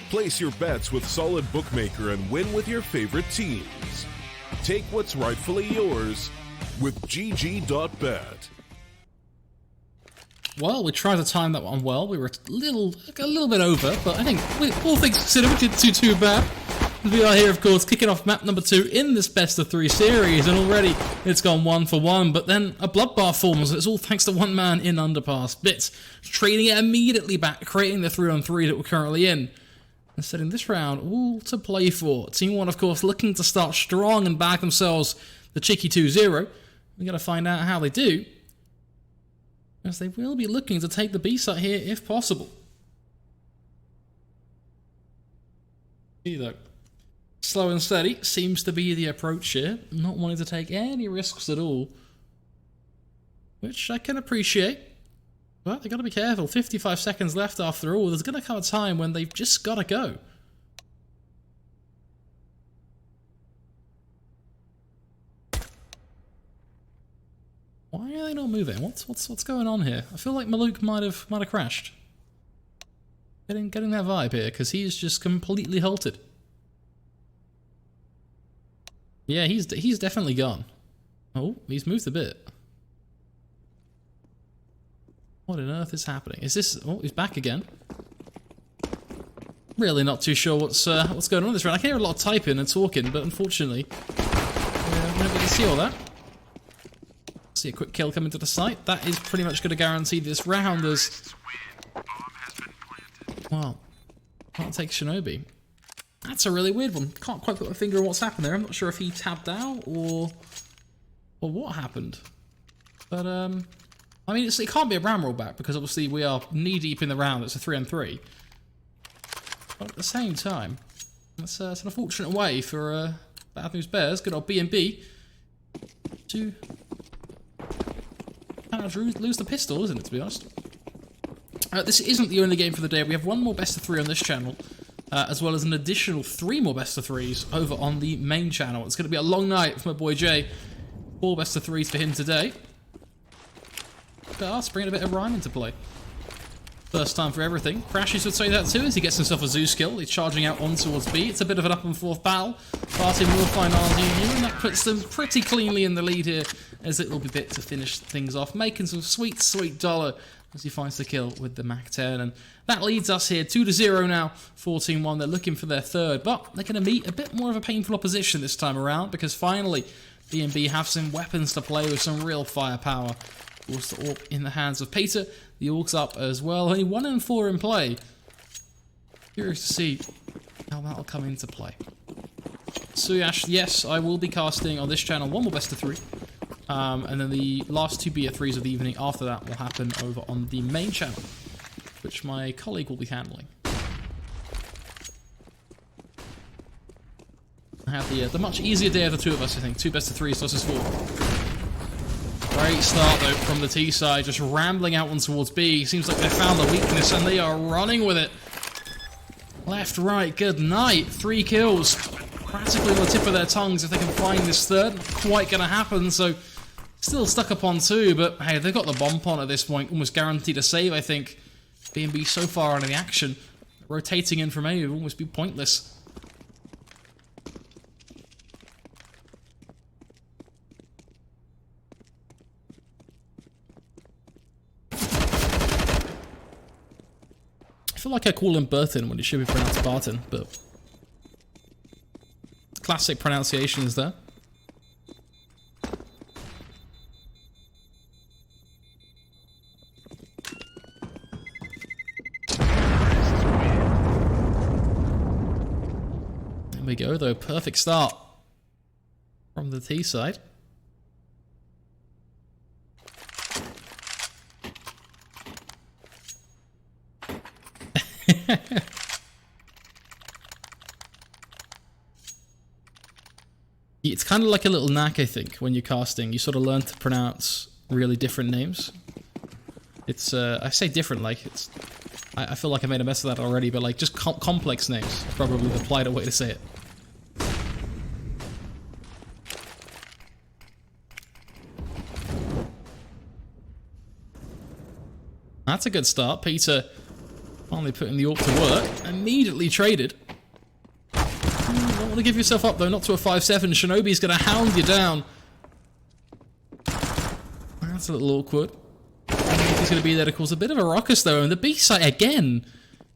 Place your bets with Solid Bookmaker and win with your favorite teams. Take what's rightfully yours with GG.bet. Well, we tried to time that one well. We were a little bit over, but I think all things considered, we didn't do too bad. We are here, of course, kicking off map number 2 in this best of 3 series, and already it's gone 1 for 1, but then a bloodbath forms. It's all thanks to one man in Underpass. Bits trading it immediately back, creating the 3-on-3 that we're currently in, and setting this round all to play for. TeamOne, of course, looking to start strong and bag themselves the cheeky 2-0. We're going to find out how they do, as they will be looking to take the B site here if possible. See though. Slow and steady seems to be the approach here, not wanting to take any risks at all, which I can appreciate, but they've got to be careful. 55 seconds left after all. There's going to come a time when they've just got to go. Why are they not moving? What's going on here? I feel like Maluk might have crashed. Getting that vibe here, because he's just completely halted. Yeah, he's definitely gone. Oh, he's moved a bit. What on earth is happening? Is this... Oh, he's back again. Really not too sure what's going on this round. I can hear a lot of typing and talking, but unfortunately, we're not going to see all that. See a quick kill coming to the site. That is pretty much going to guarantee this round as... Well, can't take Shinobi. That's a really weird one. Can't quite put my finger on what's happened there. I'm not sure if he tabbed out or what happened. But, I mean, it can't be a round rollback because obviously we are knee-deep in the round. It's a 3-on-3. But at the same time, it's an unfortunate way for Bad News Bears, good old B&B, to kind of lose the pistol, isn't it, to be honest? This isn't the only game for the day. We have one more best of 3 on this channel. As well as an additional 3 more best of 3s over on the main channel. It's going to be a long night for my boy Jay. 4 best of 3s for him today. But I'll bring a bit of rhyme into play. First time for everything. Crashes would say that too as he gets himself a zoo skill. He's charging out on towards B. It's a bit of an up and forth battle. Barton will find RDU, and that puts them pretty cleanly in the lead here as it will be bit to finish things off, making some sweet, sweet dollar as he finds the kill with the MAC-10. And that leads us here 2-0 now for Team1. They're looking for their third, but they're going to meet a bit more of a painful opposition this time around because finally B&B have some weapons to play with, some real firepower. Of course, the AWP in the hands of Peter. The AWP's up as well. Only 1 and 4 in play. Curious to see how that'll come into play. Suyash, yes, I will be casting on this channel 1 more best of 3. And then the last 2 BF3s of the evening after that will happen over on the main channel, which my colleague will be handling. I have the much easier day of the 2 of us, I think. 2 best of 3s versus 4. Great start, though, from the T side, just rambling out one towards B. Seems like they found the weakness, and they are running with it. Left, right, good night. 3 kills. Practically on the tip of their tongues if they can find this third. Not quite going to happen, so still stuck upon 2, but hey, they've got the bomb on at this point. Almost guaranteed a save, I think. B&B so far out of the action. Rotating in from A would almost be pointless. I feel like I call him Burton when it should be pronounced Barton, but classic pronunciations there. There we go, though. Perfect start from the T side. It's kind of like a little knack, I think, when you're casting. You sort of learn to pronounce really different names. It's, I say different, like, it's... I feel like I made a mess of that already, but, like, just complex names is probably the politer way to say it. That's a good start. Peter Finally putting the AWP to work. Immediately traded. Don't want to give yourself up though, not to a 5-7. Shinobi's going to hound you down. That's a little awkward. He's going to be there to cause a bit of a ruckus though, and the B site again.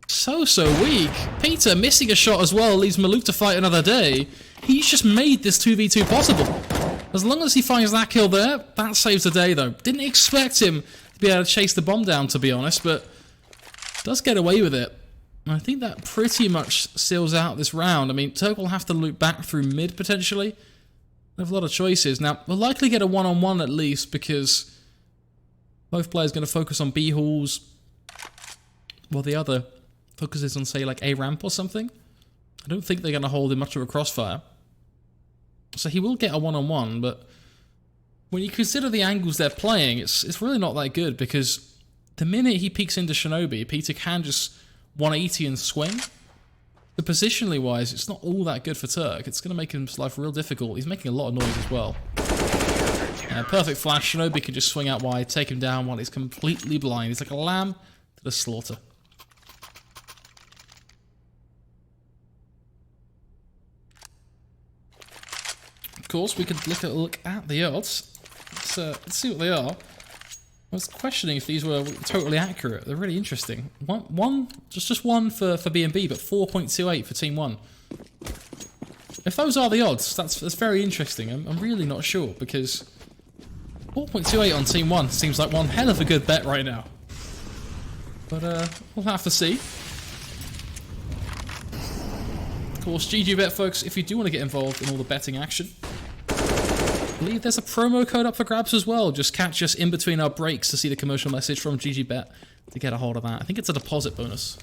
So weak. Peter missing a shot as well, leaves Maluk to fight another day. He's just made this 2v2 possible. As long as he finds that kill there, that saves the day though. Didn't expect him to be able to chase the bomb down, to be honest, but does get away with it. And I think that pretty much seals out this round. I mean, Turk will have to loop back through mid potentially. They have a lot of choices. Now, we'll likely get a one-on-one at least because both players are going to focus on B halls while the other focuses on, say, like A ramp or something. I don't think they're going to hold him much of a crossfire. So he will get a one-on-one, but when you consider the angles they're playing, it's really not that good because the minute he peeks into Shinobi, Peter can just 180 and swing. But positionally wise, it's not all that good for Turk. It's going to make his life real difficult. He's making a lot of noise as well. Perfect flash. Shinobi can just swing out wide, take him down while he's completely blind. He's like a lamb to the slaughter. Of course, we could look at the odds. Let's see what they are. I was questioning if these were totally accurate. They're really interesting. Just one for B&B, but 4.28 for TeamOne. If those are the odds, that's very interesting. I'm really not sure because 4.28 on TeamOne seems like one hell of a good bet right now. But we'll have to see. Of course, GG Bet, folks. If you do want to get involved in all the betting action, I believe there's a promo code up for grabs as well. Just catch us in between our breaks to see the commercial message from GG Bet to get a hold of that. I think it's a deposit bonus.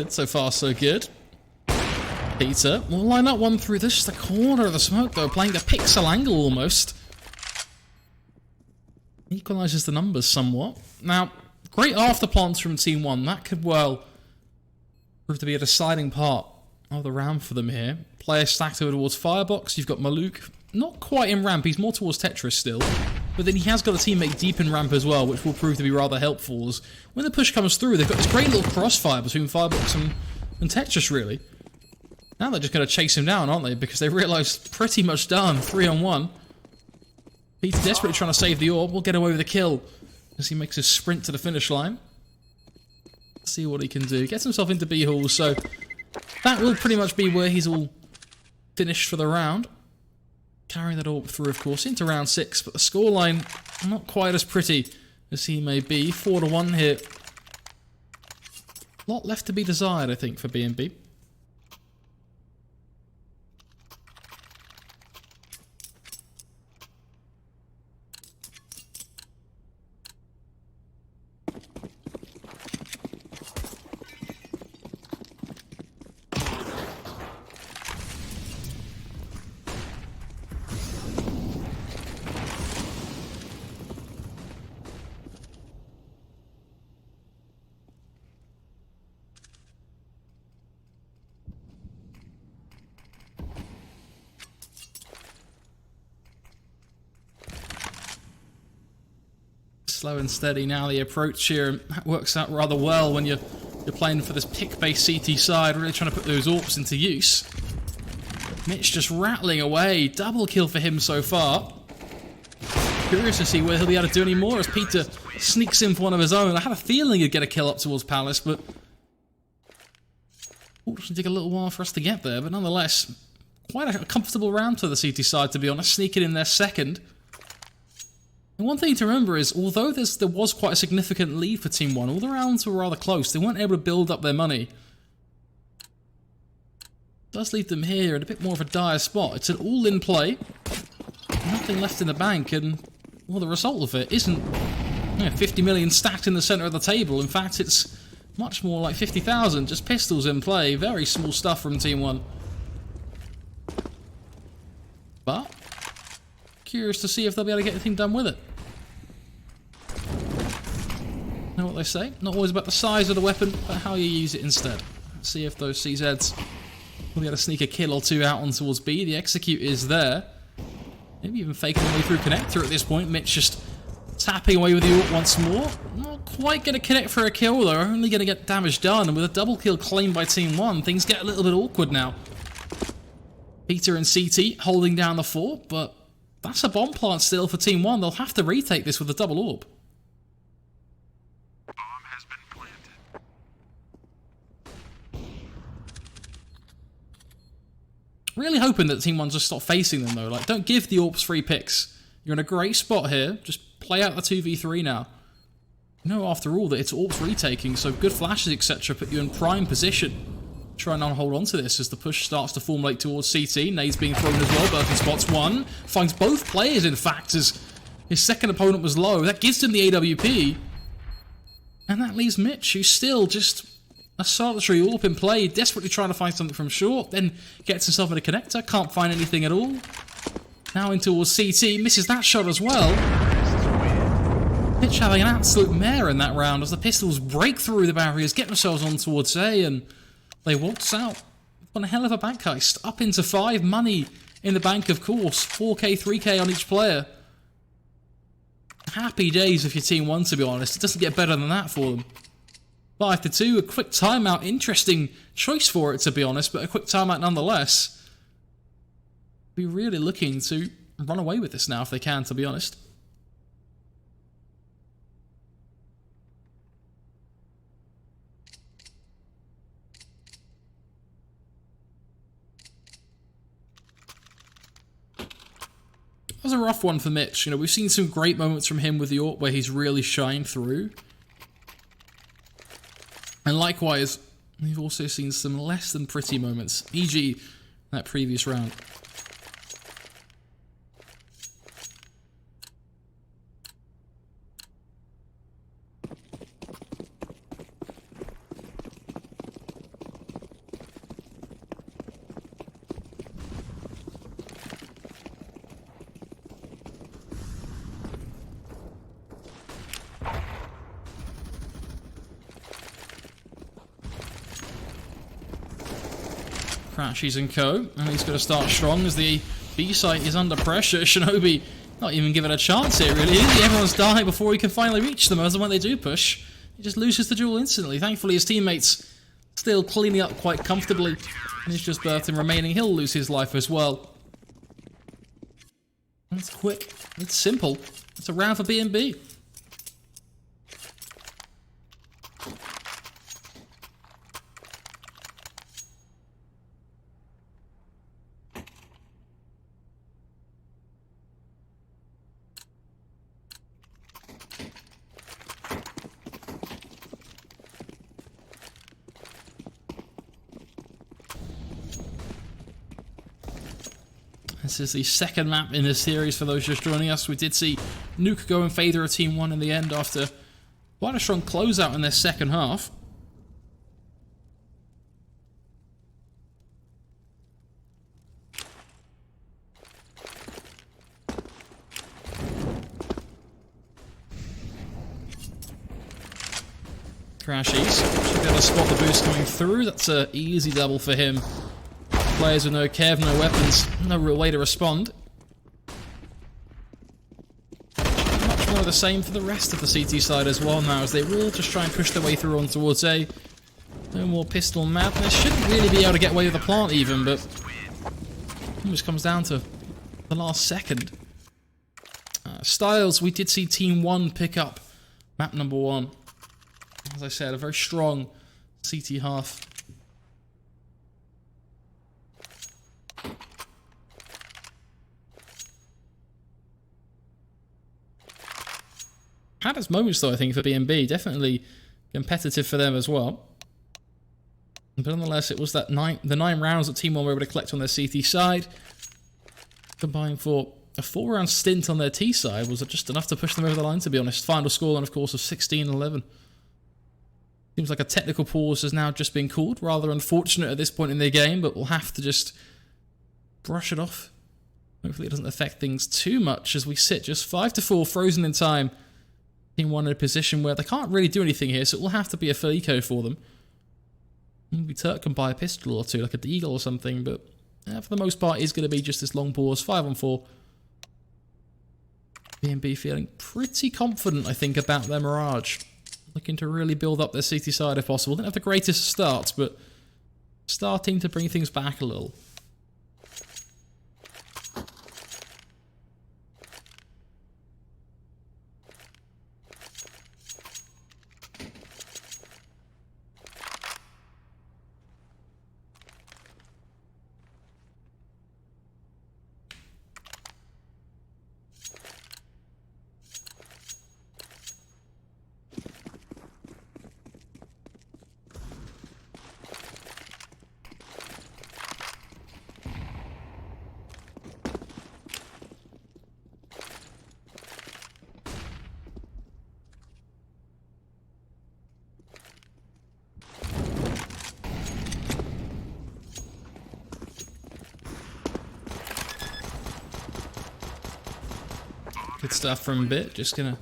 So far, so good. Peter will line up one through this, the corner of the smoke, though, playing the pixel angle almost. Equalises the numbers somewhat. Now, great after plants from TeamOne. That could well prove to be a deciding part of the round for them here. Player stacked over towards Firebox. You've got Maluk, not quite in ramp. He's more towards Tetris still. But then he has got a teammate deep in ramp as well, which will prove to be rather helpful. As when the push comes through, they've got this great little crossfire between Firebox and Tetris, really. Now they're just going to chase him down, aren't they? Because they realise pretty much done. 3-on-1. Peter desperately trying to save the orb. Will get away with a kill as he makes his sprint to the finish line. Let's see what he can do. Gets himself into B-Hall, so that will pretty much be where he's all finished for the round. Carrying that orb through, of course, into round 6, but the scoreline not quite as pretty as he may be. 4-1 here. A lot left to be desired, I think, for B&B. Slow and steady now the approach here, and that works out rather well when you're playing for this pick-based CT side, really trying to put those AWPs into use. Mitch just rattling away, double kill for him so far. Curious to see whether he'll be able to do any more as Peter sneaks in for one of his own. I had a feeling he'd get a kill up towards Palace, but it should take a little while for us to get there, but nonetheless, quite a comfortable round to the CT side, to be honest, sneaking in their second. And one thing to remember is, although there was quite a significant lead for TeamOne, all the rounds were rather close. They weren't able to build up their money. It does leave them here in a bit more of a dire spot. It's an all-in play. Nothing left in the bank, and well, the result of it isn't 50 million stacked in the centre of the table. In fact, it's Much more like 50,000. Just pistols in play. Very small stuff from TeamOne. But curious to see if they'll be able to get anything done with it. Know what they say? Not always about the size of the weapon, but how you use it instead. Let's see if those CZs will be able to sneak a kill or two out on towards B. The execute is there. Maybe even faking their way through connector at this point. Mitch just tapping away with the ult once more. Not quite going to connect for a kill though. Only going to get damage done. And with a double kill claimed by TeamOne, things get a little bit awkward now. Peter and CT holding down the fort, but that's a bomb plant still for TeamOne. They'll have to retake this with a double orb. Bomb has been planted. Really hoping that TeamOne just stop facing them though. Like, don't give the AWPs free picks. You're in a great spot here. Just play out the 2v3 now. You know, after all, that it's AWPs retaking, so good flashes, etc. put you in prime position. Try and hold on to this as the push starts to formulate towards CT. Nades being thrown as well. Burton spots one. Finds both players, in fact, as his second opponent was low. That gives him the AWP. And that leaves Mitch, who's still just a solitary AWP in play, desperately trying to find something from short, then gets himself in a connector, can't find anything at all. Now in towards CT, misses that shot as well. Mitch having an absolute mare in that round as the pistols break through the barriers, get themselves on towards A, and they waltz out on a hell of a bank heist. Up into 5, money in the bank, of course. 4k, 3k on each player. Happy days if you're TeamOne, to be honest. It doesn't get better than that for them. 5-2, a quick timeout. Interesting choice for it, to be honest, but a quick timeout nonetheless. Be really looking to run away with this now if they can, to be honest. That was a rough one for Mitch. You know, we've seen some great moments from him with the AWP where he's really shined through. And likewise, we've also seen some less than pretty moments, e.g. that previous round. Crashies and co, and he's going to start strong as the B site is under pressure. Shinobi not even given a chance here, really. Everyone's dying before he can finally reach them, as when they do push, he just loses the duel instantly. Thankfully, his teammates still cleaning up quite comfortably, and it's just Burton remaining. He'll lose his life as well. It's quick, it's simple. It's a round for B&B. This is the second map in this series for those just joining us. We did see Nuke go and favour a TeamOne in the end after quite a strong closeout in their second half. Crashies should be able to spot the boost coming through. That's an easy double for him. Players with no Kev, no weapons, no real way to respond. Much more of the same for the rest of the CT side as well now, as they will just try and push their way through on towards A. No more pistol madness. Shouldn't really be able to get away with the plant even, but it almost comes down to the last second. Styles, we did see TeamOne pick up map number 1. As I said, a very strong CT half. Had its moments though, I think, for B&B. Definitely competitive for them as well. But nonetheless, it was that the 9 rounds that TeamOne were able to collect on their CT side, combined for a 4-round stint on their T side, was just enough to push them over the line, to be honest. Final score, and of course, of 16-11. Seems like a technical pause has now just been called. Rather unfortunate at this point in their game, but we'll have to just brush it off. Hopefully it doesn't affect things too much as we sit just 5-4, frozen in time. TeamOne in a position where they can't really do anything here, so it will have to be a full eco for them. Maybe Turk can buy a pistol or two, like a Deagle or something, but for the most part, it's going to be just this long pause, 5-on-4. B&B feeling pretty confident, I think, about their Mirage. Looking to really build up their CT side if possible. Didn't have the greatest starts, but starting to bring things back a little. Good stuff from Bit. Just gonna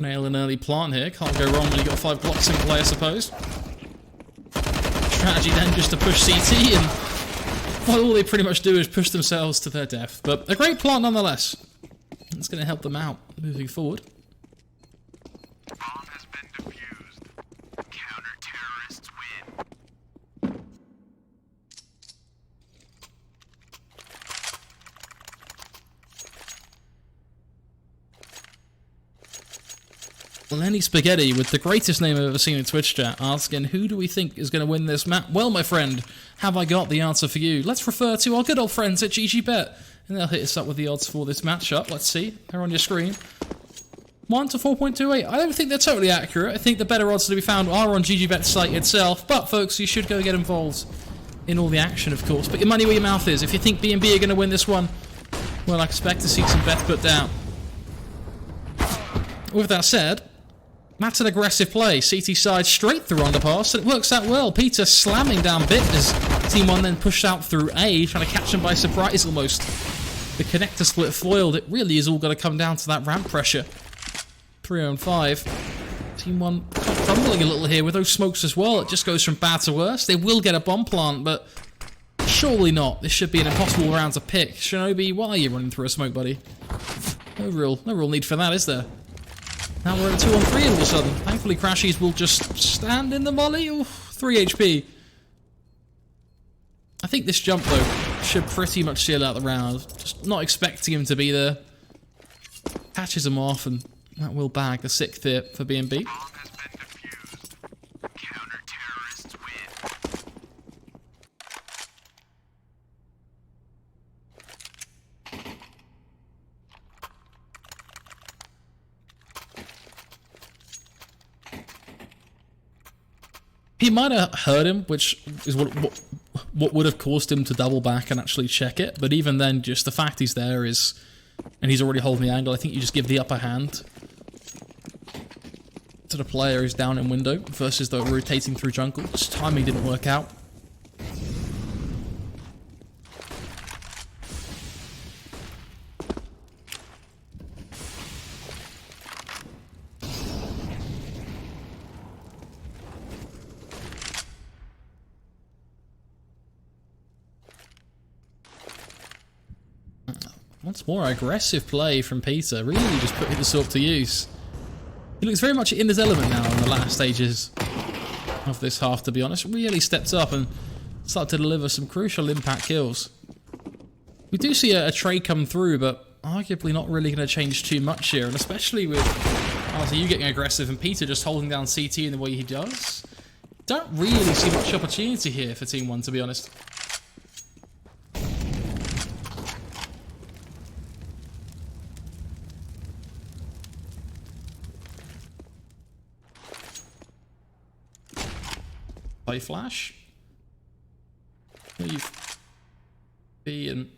nail an early plant here. Can't go wrong when you got 5 blocks in play, I suppose. Strategy then just to push CT, and well, all they pretty much do is push themselves to their death. But a great plant nonetheless. It's gonna help them out moving forward. Bomb has been defused. Counter-terrorists win. Lenny Spaghetti, with the greatest name I've ever seen in Twitch chat, asking, who do we think is going to win this map? Well, my friend, have I got the answer for you? Let's refer to our good old friends at GGBet, and they'll hit us up with the odds for this matchup. Let's see. They're on your screen. 1 to 4.28. I don't think they're totally accurate. I think the better odds to be found are on GGBet's site itself, but, folks, you should go get involved in all the action, of course. Put your money where your mouth is. If you think B&B are going to win this one, well, I expect to see some bets put down. With that said, that's an aggressive play. CT side straight through underpass, and it works out well. Peter slamming down Bit as TeamOne then pushed out through A, trying to catch him by surprise almost. The connector split foiled. It really is all going to come down to that ramp pressure. 3-on-5. TeamOne crumbling a little here with those smokes as well. It just goes from bad to worse. They will get a bomb plant, but surely not. This should be an impossible round to pick. Shinobi, why are you running through a smoke, buddy? No real need for that, is there? Now we're at 2-on-3 all of a sudden. Thankfully, Crashies will just stand in the molly. Ooh, 3 HP. I think this jump, though, should pretty much seal out the round. Just not expecting him to be there. Catches him off, and that will bag the 6th here for B&B. Bomb has been defused. Counter-terrorists win. He might have heard him, which is what would have caused him to double back and actually check it. But even then, just the fact he's there is, and he's already holding the angle, I think you just give the upper hand to the player who's down in window versus the rotating through jungle. His timing didn't work out. Once more, aggressive play from Peter, really just putting the sword to use. He looks very much in his element now in the last stages of this half, to be honest. Really stepped up and started to deliver some crucial impact kills. We do see a trade come through, but arguably not really going to change too much here, and especially with you getting aggressive and Peter just holding down CT in the way he does. Don't really see much opportunity here for TeamOne, to be honest. Play flash. Leave B in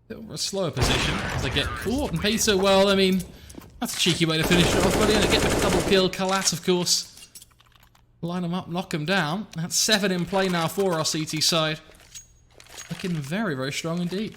a slower position as they get caught. And Peter, well, I mean, that's a cheeky way to finish it off, buddy. And get the double kill. Kalat, of course, Line them up, knock them down. That's 7 in play now for our CT side. Looking very, very strong indeed.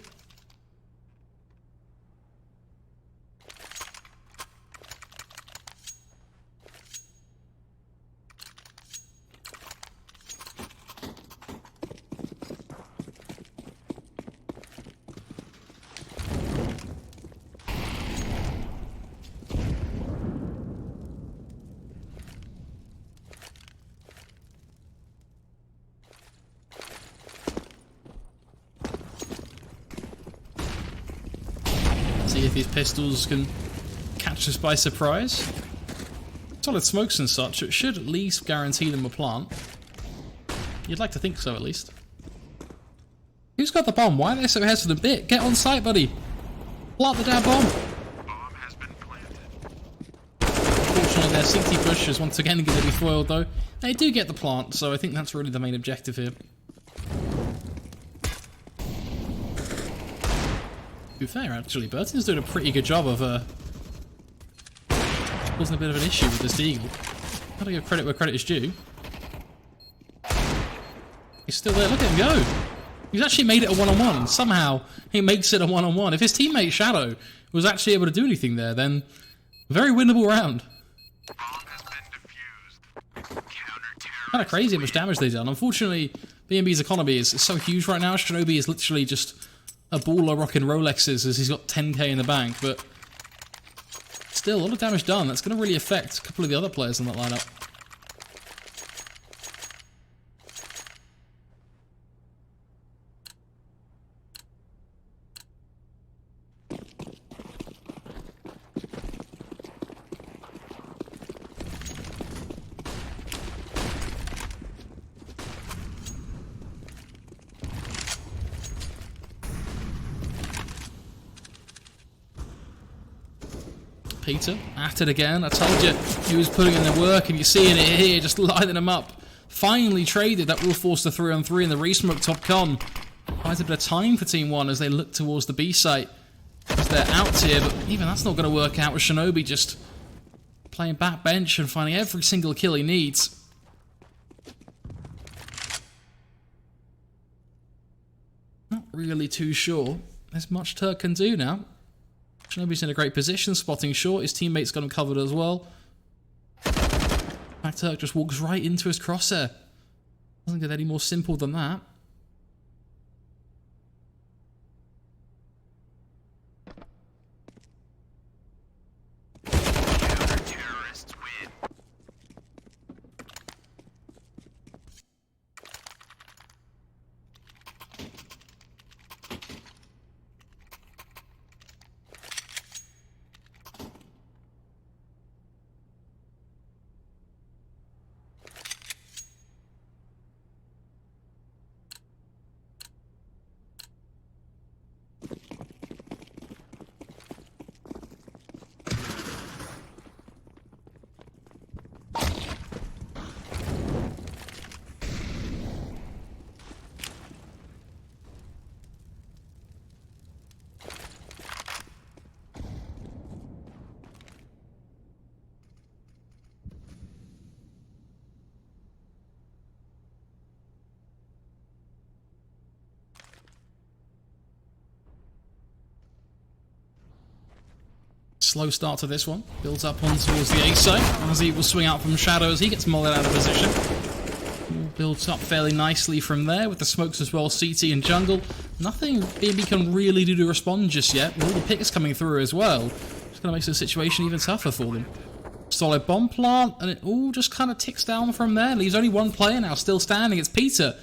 See if these pistols can catch us by surprise. Solid smokes and such, it should at least guarantee them a plant. You'd like to think so, at least. Who's got the bomb? Why are they so hesitant? Bit, get on site, buddy. Plant the damn bomb. Bomb has been planted. Fortunately, their CT push is once again going to be foiled, though. They do get the plant, so I think that's really the main objective here. To be fair, actually, Burton's doing a pretty good job of causing a bit of an issue with this Deagle. Gotta give credit where credit is due. He's still there. Look at him go. He's actually made it a one-on-one, and somehow he makes it a one-on-one. If his teammate Shadow was actually able to do anything there, then very winnable round. Bomb has been defused. Counter-terrorist. Kind of crazy how much damage they've done. Unfortunately, B&B's economy is so huge right now. Shinobi is literally just a baller rocking Rolexes as he's got 10k in the bank, but still, a lot of damage done. That's going to really affect a couple of the other players in that lineup. Peter at it again. I told you he was putting in the work, and you're seeing it here, just lighting them up. Finally traded. That will force the 3-on-3 in the resmoke top con. Quite a bit of time for Team1 as they look towards the B site. As they're out here, but even that's not going to work out with Shinobi just playing backbench and finding every single kill he needs. Not really too sure there's much Turk can do now. Shinobi's in a great position, spotting short. His teammate's got him covered as well. Black Turk just walks right into his crosshair. Doesn't get any more simple than that. Counter-terrorists win. Slow start to this one. Builds up on towards the A side as he will swing out from Shadow as he gets molded out of position. Builds up fairly nicely from there with the smokes as well, CT and jungle. Nothing BB can really do to respond just yet, with all the picks coming through as well. It's going to make the situation even tougher for them. Solid bomb plant, and it all just kind of ticks down from there. Leaves only one player now still standing. It's Peter.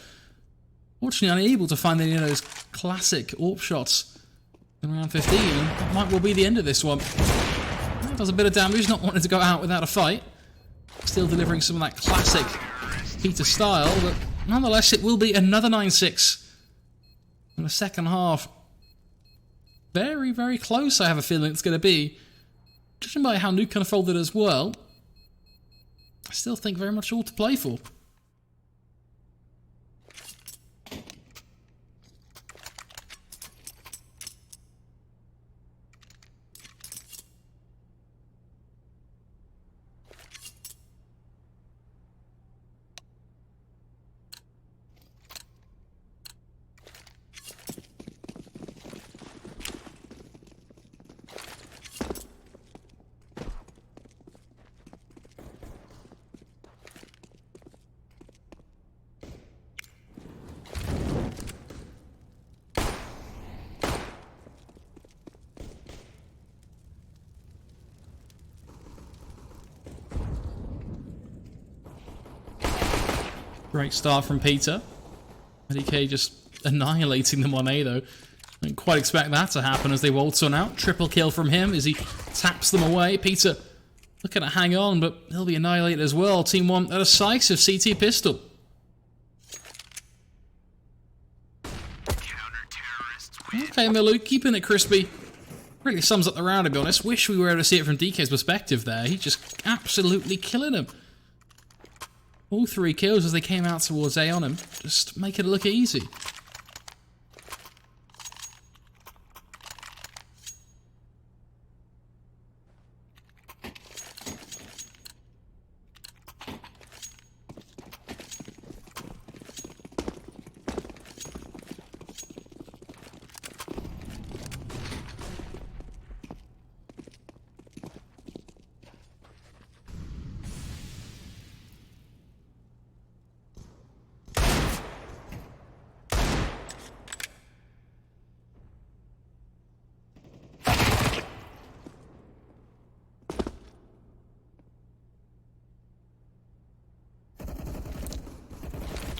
Fortunately unable to find any of those classic AWP shots in round 15. And that might well be the end of this one. Does a bit of damage, not wanting to go out without a fight. Still delivering some of that classic Peter style, but nonetheless it will be another 9-6 in the second half. Very, very close, I have a feeling it's going to be. Judging by how Nuke can have folded as well, I still think very much all to play for. Great start from Peter. DK just annihilating them on A though. Didn't quite expect that to happen as they waltz on out. Triple kill from him as he taps them away. Peter looking to hang on, but he'll be annihilated as well. TeamOne, a decisive CT pistol. Okay, Milu, keeping it crispy. Really sums up the round, to be honest. Wish we were able to see it from DK's perspective there. He just absolutely killing him. All 3 kills as they came out towards A on him. Just make it look easy.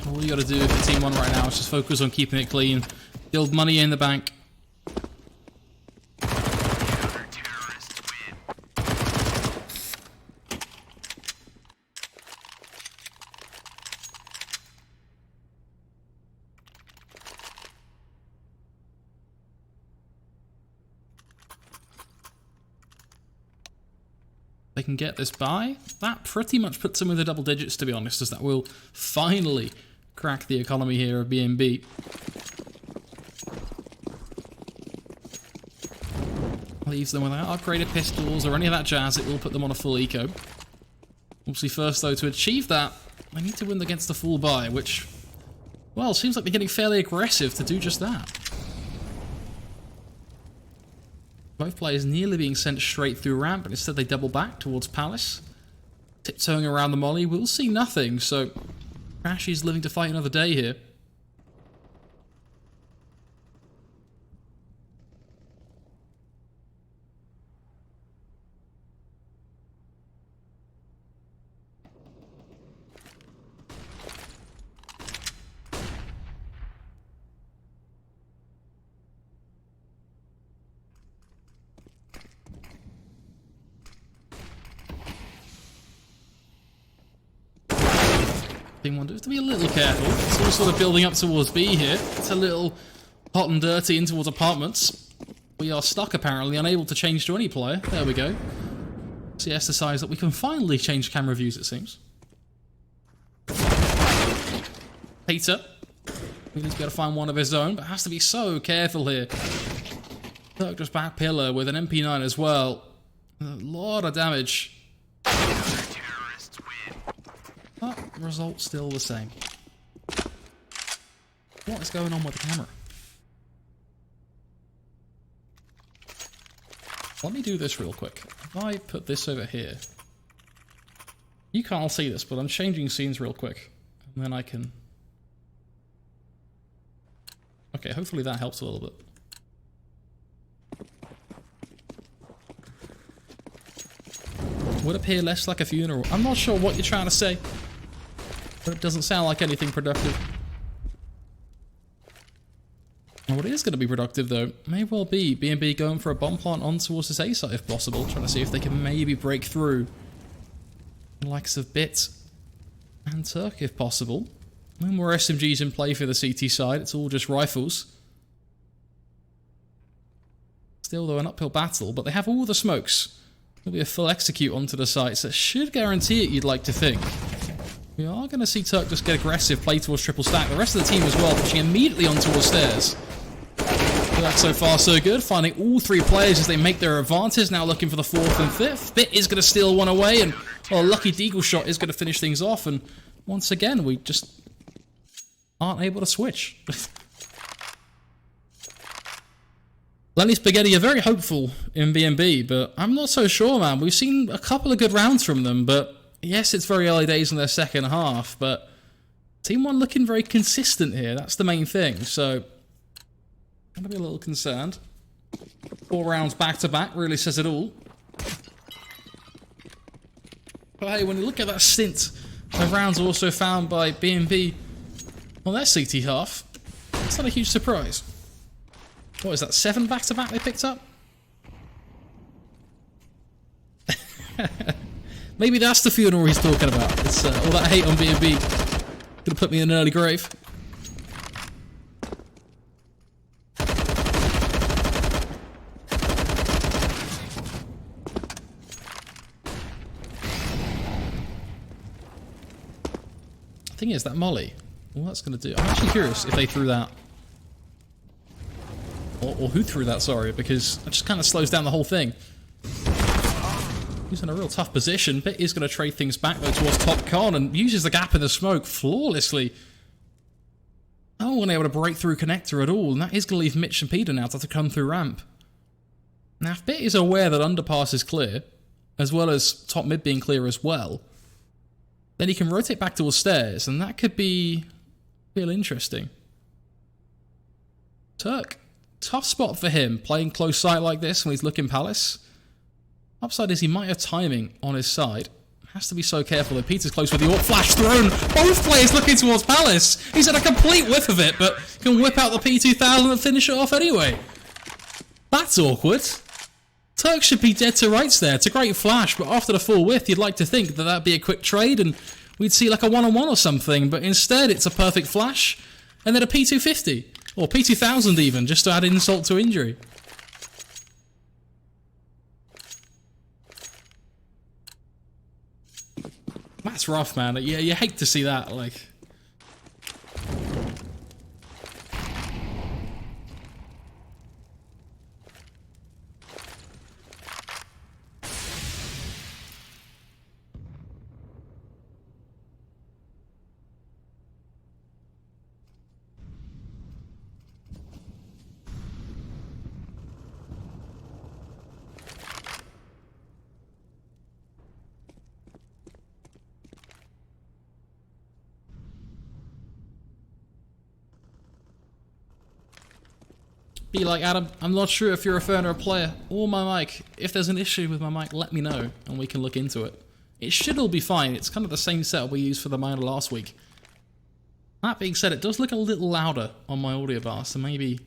All you gotta do for TeamOne right now is just focus on keeping it clean. Build money in the bank. They can get this by. That pretty much puts them in the double digits, to be honest, as that will finally crack the economy here of BNB. Leaves them without upgraded pistols or any of that jazz. It will put them on a full eco. Obviously, first though, to achieve that, they need to win against the full buy, which, well, seems like they're getting fairly aggressive to do just that. Both players nearly being sent straight through ramp, but instead they double back towards Palace. Tiptoeing around the molly, we'll see nothing, so Crash is living to fight another day here. TeamOne has to be a little careful. It's all sort of building up towards B here. It's a little hot and dirty in towards apartments. We are stuck apparently, unable to change to any player. There we go. CS decides that we can finally change camera views, it seems. Peter. We need to be able to find one of his own, but has to be so careful here. Turk just back pillar with an MP9 as well. A lot of damage. But result still the same. What is going on with the camera? Let me do this real quick. If I put this over here, you can't see this, but I'm changing scenes real quick, and then I can. Okay, hopefully that helps a little bit. Would appear less like a funeral. I'm not sure what you're trying to say, but it doesn't sound like anything productive. And what is going to be productive, though, may well be BNB going for a bomb plant on towards this A site if possible, trying to see if they can maybe break through the likes of Bit and Turk if possible. No more SMGs in play for the CT side, it's all just rifles. Still, though, an uphill battle, but they have all the smokes. There'll be a full execute onto the sites that should guarantee it, you'd like to think. We are going to see Turk just get aggressive, play towards triple stack. The rest of the team as well, pushing immediately on towards stairs. Turk so far so good, finding all 3 players as they make their advances, now looking for the 4th and 5th. Bit is going to steal one away, and well, a lucky deagle shot is going to finish things off, and once again, we just aren't able to switch. Lenny Spaghetti are very hopeful in BNB, but I'm not so sure, man. We've seen a couple of good rounds from them, but yes, it's very early days in their second half, but TeamOne looking very consistent here. That's the main thing, so I'm going to be a little concerned. 4 rounds back-to-back really says it all. But hey, when you look at that stint The rounds also found by B&B on their CT half. It's not a huge surprise. What is that, 7 back-to-back they picked up? Maybe that's the funeral he's talking about. It's all that hate on B&B. Gonna put me in an early grave. The thing is, that molly, all that's going to do... I'm actually curious if they threw that. Or who threw that, sorry, because it just kind of slows down the whole thing. He's in a real tough position. Bit is going to trade things back, though, towards Top Con and uses the gap in the smoke flawlessly. No one able to break through connector at all, and that is going to leave Mitch and Peter now to have to come through ramp. Now, if Bit is aware that underpass is clear, as well as top mid being clear as well, then he can rotate back towards stairs, and that could be real interesting. Turk, tough spot for him, playing close sight like this when he's looking Palace. Upside is he might have timing on his side. Has to be so careful that Peter's close with the AWP flash thrown. Both players looking towards Palace. He's had a complete whiff of it, but can whip out the P2000 and finish it off anyway. That's awkward. Turk should be dead to rights there. It's a great flash, but after the full width, you'd like to think that that'd be a quick trade and we'd see like a one-on-one or something, but instead it's a perfect flash and then a P250, or P2000 even, just to add insult to injury. That's rough, man. Yeah, you hate to see that, like... Be like, Adam, I'm not sure if you're a fan or a player, or my mic. If there's an issue with my mic, let me know, and we can look into it. It should all be fine. It's kind of the same setup we used for the miner last week. That being said, it does look a little louder on my audio bar, so maybe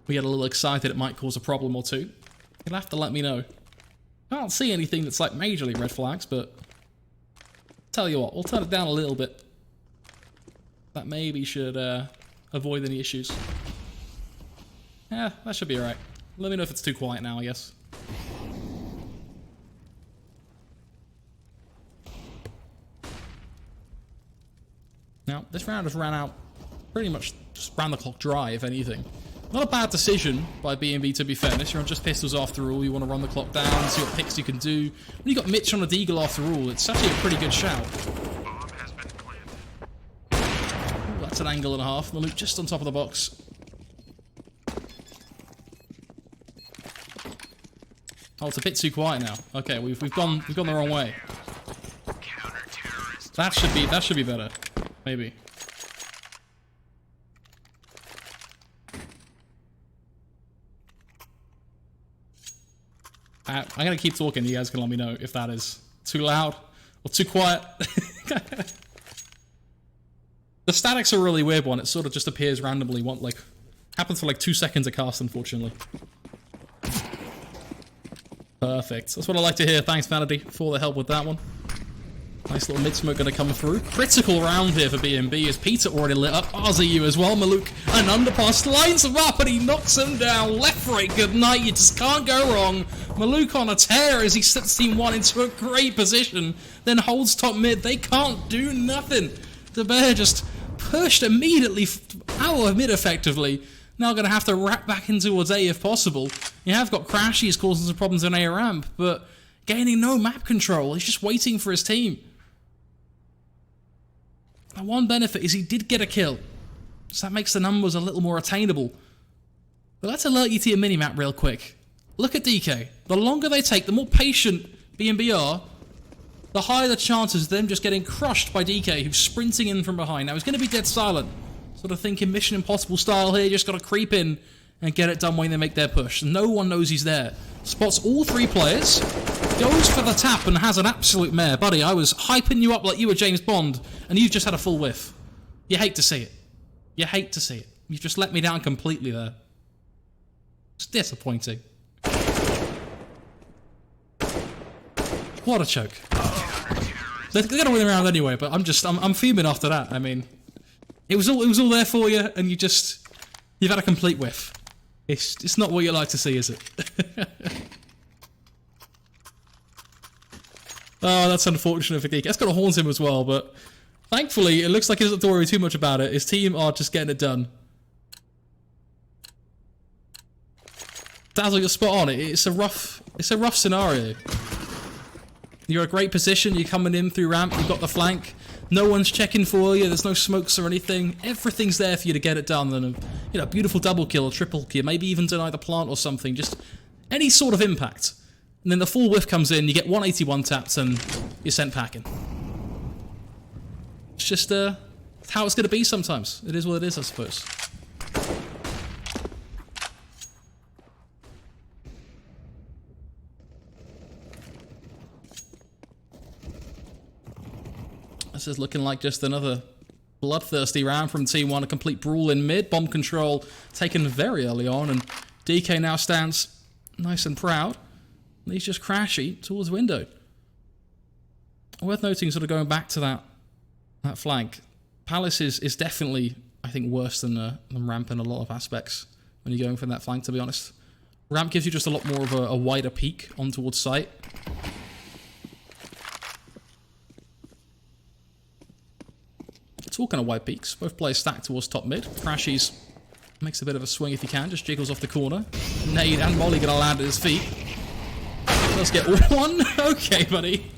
we get a little excited it might cause a problem or two. You'll have to let me know. I don't see anything that's like majorly red flags, but... Tell you what, we'll turn it down a little bit. That maybe should avoid any issues. Yeah, that should be alright. Let me know if it's too quiet now, I guess. Now, this round has ran out pretty much just round the clock dry, if anything. Not a bad decision by B&B, to be fairness. You're on just pistols after all. You want to run the clock down, see what picks you can do. When you got Mitch on a deagle after all, it's actually a pretty good shout. Bomb has been planted. Ooh, that's an angle and a half. Maluk just on top of the box. Oh, it's a bit too quiet now. Okay, we've gone the wrong way. That should be better. Maybe. I'm gonna keep talking. You guys can let me know if that is too loud or too quiet. The static's a really weird one. It sort of just appears randomly. Happens for like 2 seconds a cast, unfortunately. Perfect. That's what I like to hear. Thanks, Vanity, for the help with that one. Nice little mid-smoke going to come through. Critical round here for B&B as Peter already lit up. RZU as well. Maluk, an underpass, lines him up and he knocks him down. Left, right, good night. You just can't go wrong. Maluk on a tear as he sets TeamOne into a great position. Then holds top mid. They can't do nothing. The Bear just pushed immediately out of mid effectively. Now going to have to wrap back in towards A if possible. You have got Crashies causing some problems on A ramp, but gaining no map control. He's just waiting for his team. The one benefit is he did get a kill, so that makes the numbers a little more attainable. But let's alert you to your minimap real quick. Look at DK. The longer they take, the more patient B&B are, the higher the chances of them just getting crushed by DK, who's sprinting in from behind. Now, he's going to be dead silent. Sort of thinking Mission Impossible style here, just got to creep in and get it done when they make their push. No one knows he's there. Spots all 3 players. Goes for the tap and has an absolute mare. Buddy, I was hyping you up like you were James Bond, and you've just had a full whiff. You hate to see it. You hate to see it. You've just let me down completely there. It's disappointing. What a choke. They're gonna win the round anyway, but I'm fuming after that. I mean, it was all there for you, and you've had a complete whiff. It's not what you like to see, is it? Oh, that's unfortunate for Geek. That's gonna haunt him as well, but thankfully it looks like he doesn't have to worry too much about it. His team are just getting it done. Dazzle, you're spot on. It's a rough scenario. You're in a great position, you're coming in through ramp, you've got the flank, no one's checking for you, there's no smokes or anything, everything's there for you to get it done, and a beautiful double kill, or triple kill, maybe even deny the plant or something, just any sort of impact. And then the full whiff comes in, you get 181 tapped, and you're sent packing. It's just how it's going to be sometimes. It is what it is, I suppose. This is looking like just another bloodthirsty round from TeamOne. A complete brawl in mid. Bomb control taken very early on. And DK now stands nice and proud. And he's just crashy towards window. Worth noting, sort of going back to that flank. Palace is definitely, I think, worse than Ramp in a lot of aspects when you're going from that flank, to be honest. Ramp gives you just a lot more of a wider peek on towards site. Talking of wide peaks, both players stacked towards top mid. Crashies makes a bit of a swing if he can, just jiggles off the corner. Nade and Molly gonna land at his feet. Let's get one. Okay, buddy.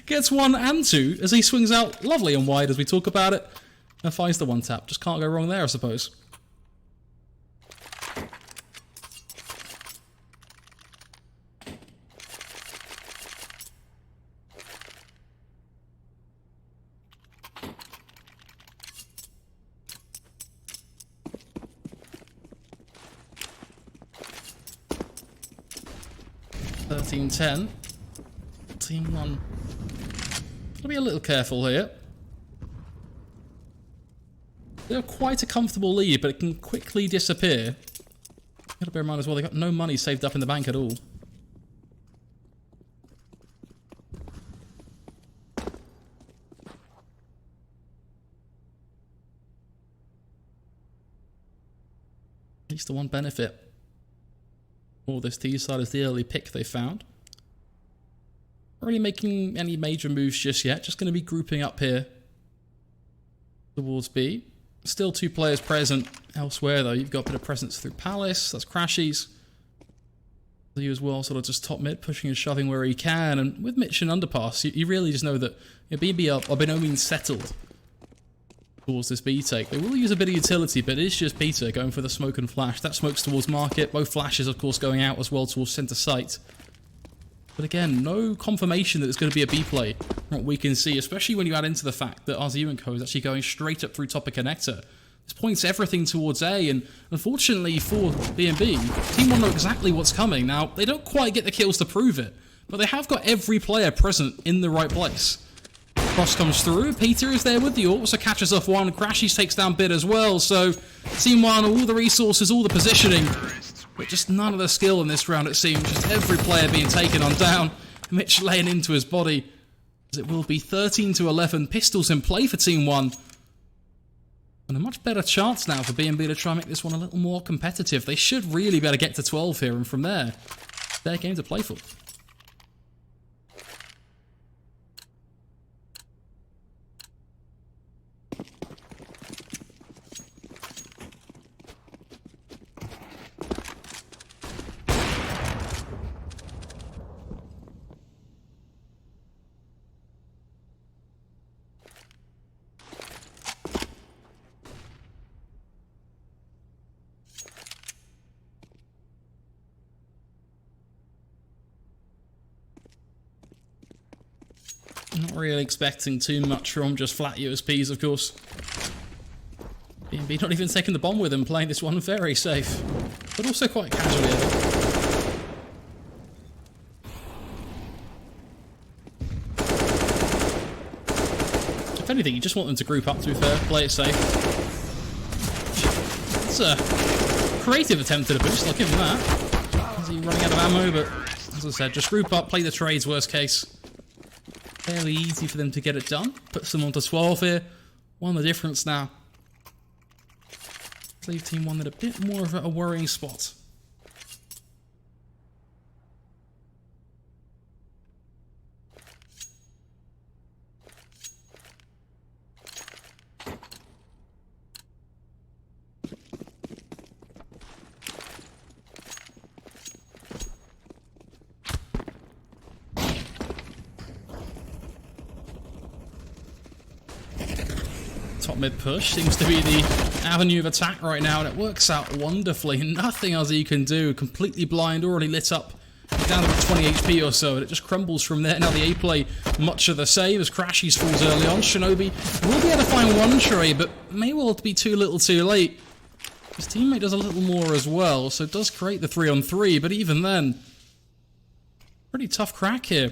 Gets 1 and 2 as he swings out lovely and wide as we talk about it. And finds the 1 tap. Just can't go wrong there, I suppose. $13-10. TeamOne. Gotta be a little careful here. They have quite a comfortable lead, but it can quickly disappear. Gotta bear in mind as well, they got no money saved up in the bank at all. At least the one benefit all this T side is the early pick they found. Not really making any major moves just yet, just going to be grouping up here towards B. Still 2 players present elsewhere though. You've got a bit of presence through Palace, that's Crashies. You as well, sort of just top mid, pushing and shoving where he can, and with Mitch and Underpass, you really just know that BB are by no means settled towards this B take. They will use a bit of utility, but it is just Peter going for the smoke and flash. That smoke's towards market, both flashes of course going out as well towards center site. But again, no confirmation that it's going to be a B play from what we can see, especially when you add into the fact that RZU and Co is actually going straight up through top of connector. This points everything towards A, and unfortunately for B&B, TeamOne know exactly what's coming. Now, they don't quite get the kills to prove it, but they have got every player present in the right place. Cross comes through, Peter is there with the ult, so catches off one, Crashies takes down Bid as well, so TeamOne, all the resources, all the positioning, but just none of the skill in this round it seems, just every player being taken on down, Mitch laying into his body, as it will be 13-11, pistols in play for TeamOne, and a much better chance now for B&B to try and make this one a little more competitive. They should really be able to get to 12 here, and from there, their game to play for. Not really expecting too much from just flat USPs, of course. B&B not even taking the bomb with him, playing this one very safe, but also quite casually. If anything, you just want them to group up, to be fair, play it safe. It's a creative attempt at a boost, I'll give him that. Is he running out of ammo? But as I said, just group up, play the trades, worst case. Fairly easy for them to get it done. Puts them onto 12 here. One the difference now. Leave TeamOne at a bit more of a worrying spot. Top mid push seems to be the avenue of attack right now, and it works out wonderfully. Nothing else he can do. Completely blind, already lit up. Down to about 20 HP or so, and it just crumbles from there. Now the A play, much of the same as Crashies falls early on. Shinobi will be able to find one trade, but may well be too little too late. His teammate does a little more as well, so it does create the 3-on-3, but even then, pretty tough crack here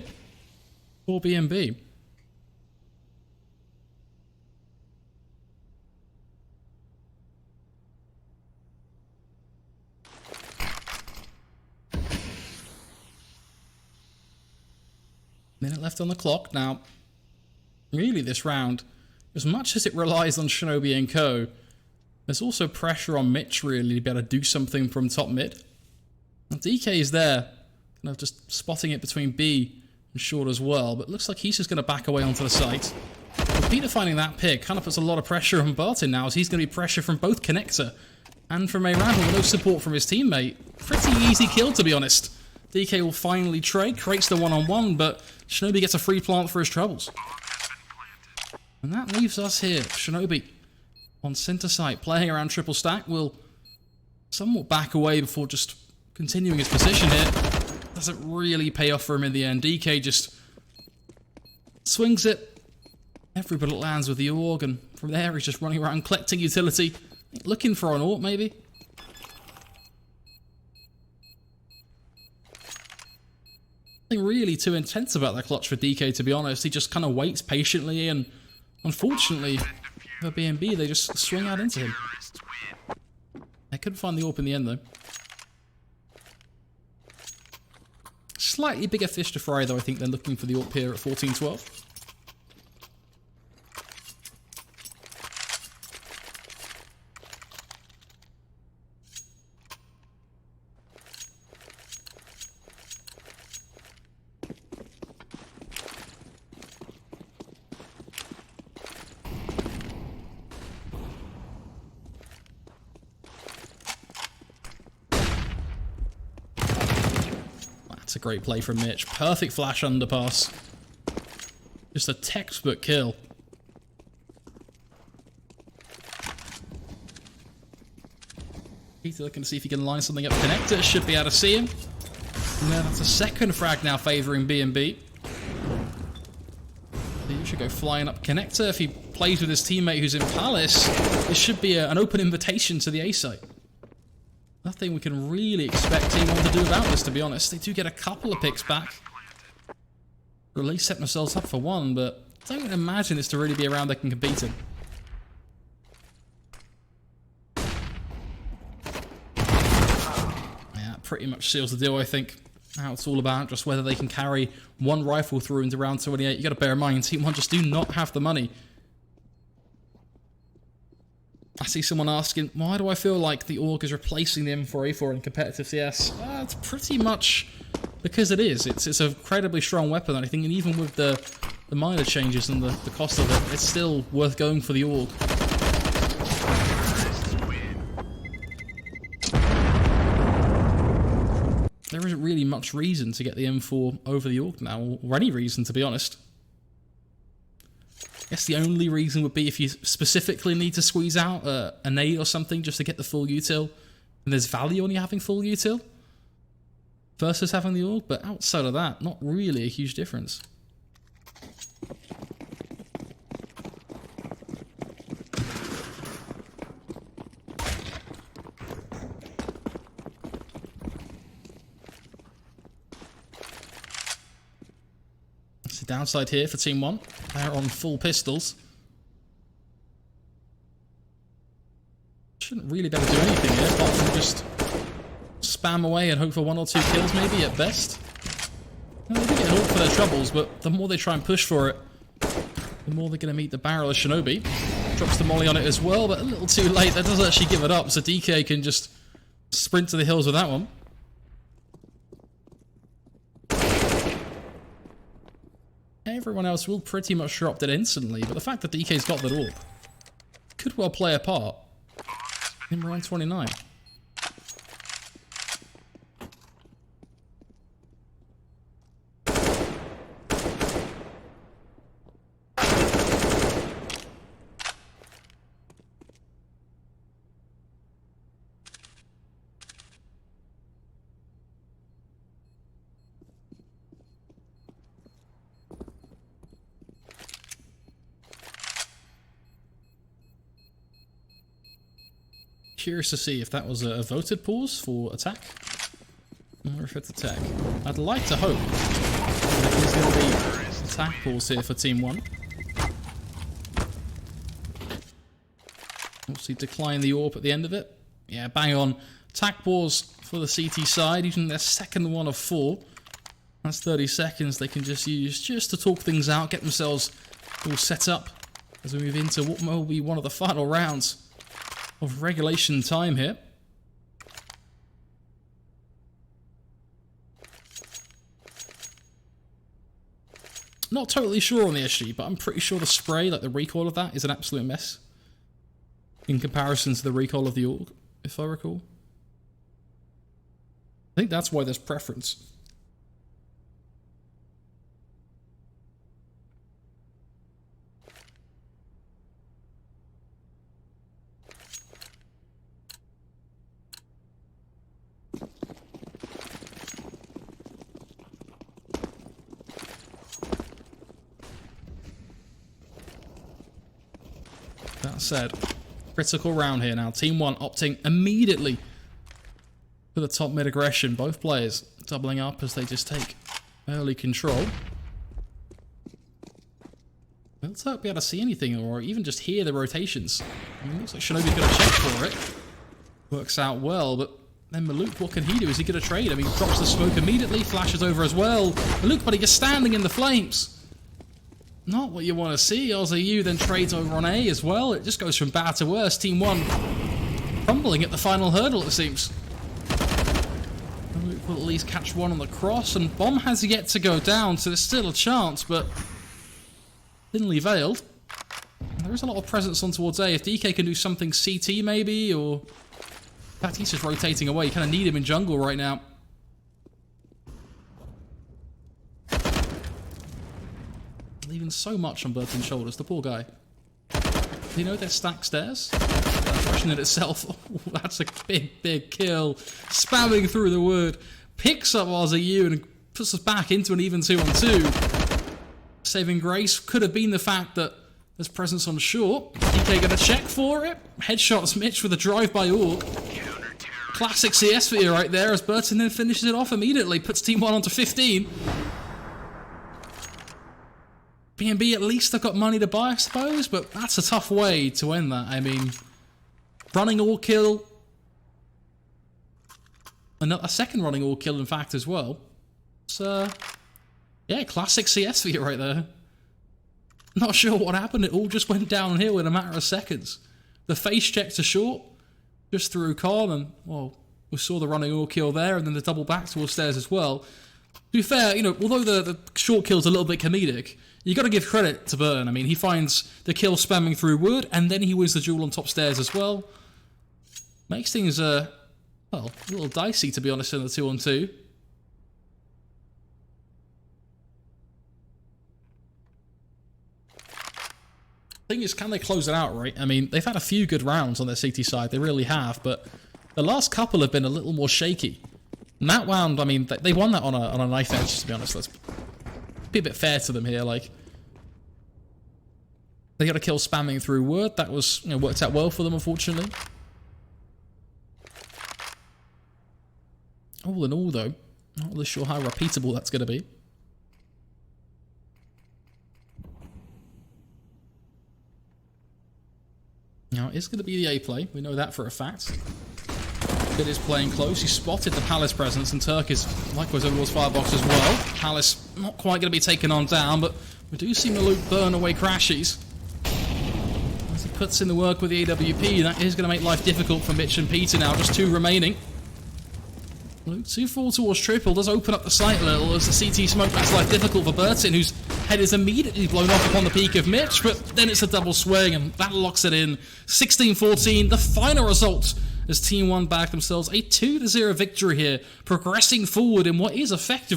for BNB. Minute left on the clock. Now, really this round, as much as it relies on Shinobi and Co, there's also pressure on Mitch really to be able to do something from top mid. Now, DK is there, kind of just spotting it between B and short as well, but looks like he's just going to back away onto the site. But Peter finding that pick kind of puts a lot of pressure on Barton now, as he's going to be pressure from both Connector and from Mirage with no support from his teammate. Pretty easy kill, to be honest. DK will finally trade, creates the one-on-one, but Shinobi gets a free plant for his troubles. And that leaves us here. Shinobi on center site, playing around triple stack, will somewhat back away before just continuing his position here. Doesn't really pay off for him in the end. DK just swings it. Every bullet lands with the AUG, and from there he's just running around collecting utility, looking for an AUG maybe. Nothing really too intense about that clutch for DK, to be honest. He just kind of waits patiently, and unfortunately for BNB, they just swing out into him. They couldn't find the AWP in the end, though. Slightly bigger fish to fry, though, I think, than looking for the AWP here at 14-12. That's a great play from Mitch. Perfect flash underpass. Just a textbook kill. Peter looking to see if he can line something up. Connector should be able to see him. And then that's a second frag now favouring BNB. He should go flying up Connector. If he plays with his teammate who's in Palace, this should be an open invitation to the A site. Nothing we can really expect TeamOne to do about this, to be honest. They do get a couple of picks back. Or at least set themselves up for one, but I don't imagine this to really be a round they can compete in. Yeah, pretty much seals the deal, I think. Now it's all about just whether they can carry one rifle through into round 28. You got to bear in mind, TeamOne just do not have the money. I see someone asking, why do I feel like the AUG is replacing the M4A4 in competitive CS? It's pretty much because it is. It's an incredibly strong weapon, I think, and even with the minor changes and the cost of it, it's still worth going for the AUG. There isn't really much reason to get the M4 over the AUG now, or any reason, to be honest. I guess the only reason would be if you specifically need to squeeze out a nade or something just to get the full util, and there's value on you having full util versus having the AUG, but outside of that, not really a huge difference. Downside here for TeamOne. They're on full pistols. Shouldn't really be able to do anything here, apart from just spam away and hope for 1 or 2 kills maybe at best. Well, they do get an ult for their troubles, but the more they try and push for it, the more they're going to meet the barrel of Shinobi. Drops the molly on it as well, but a little too late. That does actually give it up, so DK can just sprint to the hills with that one. Everyone else will pretty much drop it instantly, but the fact that DK's got that orb could well play a part in round 29. Curious to see if that was a voted pause for attack, or if it's attack. I'd like to hope that there's going to be attack pause here for TeamOne. Obviously decline the AWP at the end of it. Yeah, bang on. Attack pause for the CT side, using their second one of 4. That's 30 seconds they can just use just to talk things out, get themselves all set up as we move into what will be one of the final rounds of regulation time here. Not totally sure on the SG, but I'm pretty sure the spray, like the recoil of that, is an absolute mess in comparison to the recoil of the AUG, if I recall. I think that's why there's preference. That said, critical round here now. TeamOne opting immediately for the top mid aggression. Both players doubling up as they just take early control. Let's hope we able to see anything or even just hear the rotations. I mean, looks like Shinobi's going to check for it. Works out well, but then Maluk, what can he do? Is he going to trade? I mean, drops the smoke immediately, flashes over as well. Maluk, buddy, just standing in the flames. Not what you want to see. OZU then trades over on A as well. It just goes from bad to worse. TeamOne crumbling at the final hurdle, it seems. We'll at least catch one on the cross, and Bomb has yet to go down, so there's still a chance, but thinly veiled. There is a lot of presence on towards A. If DK can do something CT maybe, or... In fact, he's just rotating away. You kind of need him in jungle right now. Leaving so much on Burton's shoulders, the poor guy. You know they're stacked stairs? That impression in itself, oh, that's a big, big kill. Spamming through the wood, picks up RZU and puts us back into an even 2-on-2. Saving grace could have been the fact that there's presence on short. DK gonna check for it. Headshots Mitch with a drive-by AWP. Classic CS for you right there as Burton then finishes it off immediately, puts TeamOne onto 15. B&B at least they've got money to buy, I suppose, but that's a tough way to end that. I mean, running all kill, a second running all kill in fact as well. So, yeah, classic CS for you right there. Not sure what happened, it all just went downhill in a matter of seconds. The face check to short, just through con, and, well, we saw the running all kill there, and then the double back towards stairs as well. To be fair, you know, although the short kill's a little bit comedic, you got to give credit to Burn. I mean, he finds the kill spamming through wood, and then he wins the duel on top stairs as well. Makes things, well, a little dicey, to be honest, in the 2-on-2. Thing is, can they close it out, right? I mean, they've had a few good rounds on their CT side, they really have, but the last couple have been a little more shaky. And that round, I mean, they won that on a knife edge, to be honest. Let's be a bit fair to them here, like... They got a kill spamming through wood. That was, you know, worked out well for them, unfortunately. All in all, though, not really sure how repeatable that's going to be. Now, it's going to be the A play. We know that for a fact. Bit is playing close. He spotted the Palace presence, and Turk is likewise over towards Firebox as well. Palace not quite going to be taken on down, but we do see Maluk burn away Crashies. As he puts in the work with the AWP, that is going to make life difficult for Mitch and Peter now. Just 2 remaining. Maluk 2-4 towards triple. Does open up the site a little as the CT smoke makes life difficult for Burton, whose head is immediately blown off upon the peak of Mitch, but then it's a double swing, and that locks it in. 16-14, the final result as TeamOne bagged themselves a 2-0 victory here, progressing forward in what is effectively